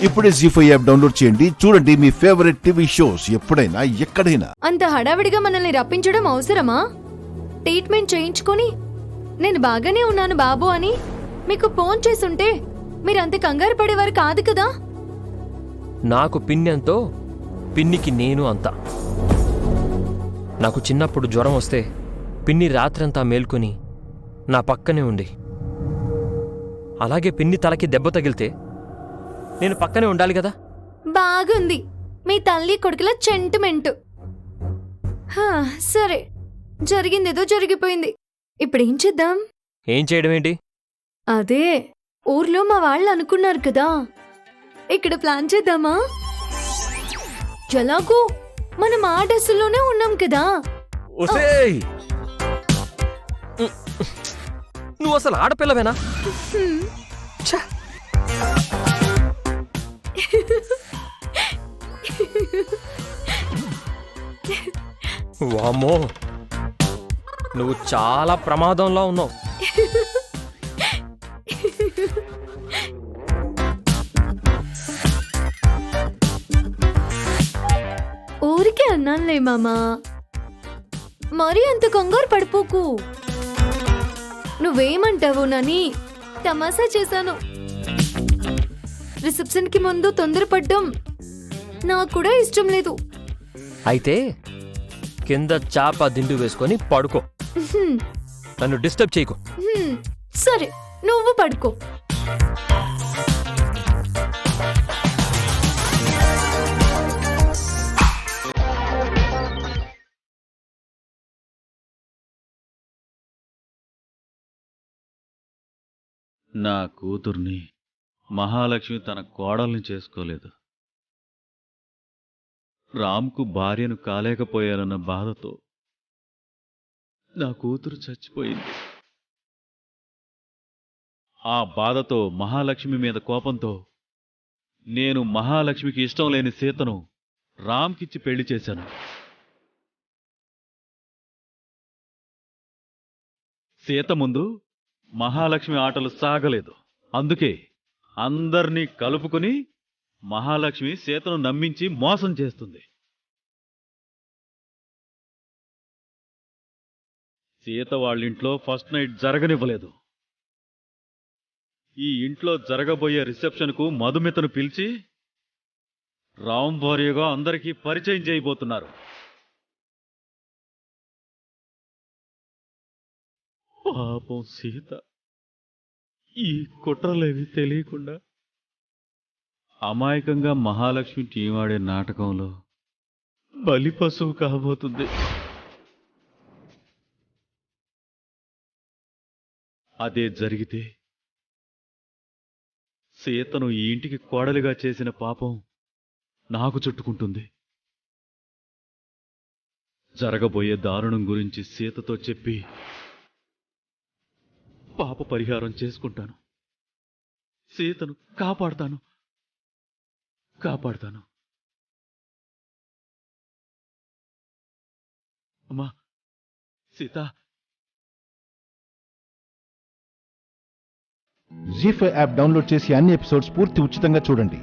ఇప్పుడే జీ5 app download చేయండి. చూడండి మీ ఫేవరెట్ టీవీ షోస్ ఎప్పుడైనా ఎక్కడైనా. అంత హడావిడిగా మనల్ని రప్పించడం అవసరమా? ట్రీట్మెంట్ చేయించుకొని నేను బాగానే ఉన్నాను బాబు అని మీకు ఫోన్ చేసుంటే మీరంత కంగారు పడేవారు కాదు కదా. నాకు పిన్ని ఎంతో, పిన్నికి నేను అంత. నాకు చిన్నప్పుడు జ్వరం వస్తే పిన్ని రాత్రంతా మేల్కొని నా పక్కనే ఉండి, అలాగే పిన్ని తలకి దెబ్బ తగిలితే నేను పక్కనే ఉండాలి కదా. బాగుంది మీ తల్లి కొడుకుల సెంటిమెంట్. సరే, జరిగిందేదో జరిగిపోయింది. ఇప్పుడేం చేద్దాం? ఏం చేయడం ఏంటి? అదే ఊర్లో మా వాళ్ళు అనుకున్నారు కదా, ఇక్కడ ప్లాన్ చేద్దామా? ఎలాగూ మనం ఆ డ్రెస్సులోనే ఉన్నాం కదా. ఒసేయ్, నువ్వు అసలు ఆడపిల్లవేనా? ఛ! వామ్మో, నువ్వు చాలా ప్రమాదంలో ఉన్నావు. ఊరికే అన్నానులే మామా, మరీ అంత కంగారు పడిపోకు. నువ్వేమంటావు నాని? తమాషా చేశాను. రిసెప్షన్ కి ముందు తొందరపడ్డం నాకు కూడా ఇష్టం లేదు. అయితే కింద చాప దిండు వేసుకొని పడుకో, నన్ను డిస్టర్బ్ చేయకు. సరే, నువ్వు పడుకో. నా కూతుర్ని మహాలక్ష్మి తన కోడల్ని చేసుకోలేదు. రామ్కు భార్యను కాలేకపోయానన్న బాధతో నా కూతురు చచ్చిపోయింది. ఆ బాధతో, మహాలక్ష్మి మీద కోపంతో నేను మహాలక్ష్మికి ఇష్టం లేని సీతను రామ్కిచ్చి పెళ్లి చేశాను. సీత ముందు మహాలక్ష్మి ఆటలు సాగలేదు. అందుకే అందర్నీ కలుపుకుని మహాలక్ష్మి సీతను నమ్మించి మోసం చేస్తుంది. సీత వాళ్ళింట్లో ఫస్ట్ నైట్ జరగనివ్వలేదు. ఈ ఇంట్లో జరగబోయే రిసెప్షన్కు మధుమితను పిలిచి రామ్ భార్యగా అందరికీ పరిచయం చేయబోతున్నారు. పాపం సీత ఈ కుట్రలేవి తెలియకుండా అమాయకంగా మహాలక్ష్మి టీం ఆడే నాటకంలో బలి పశువు కాబోతుంది. అదే జరిగితే సీతను ఈ ఇంటికి కోడలిగా చేసిన పాపం నాకు చుట్టుకుంటుంది. జరగబోయే దారుణం గురించి సీతతో చెప్పి పాప పరిహారం చేసుకుంటాను. సీతను కాపాడతాను. అమ్మా సీత. జీ5 యాప్ డౌన్లోడ్ చేసి అన్ని ఎపిసోడ్స్ పూర్తి ఉచితంగా చూడండి.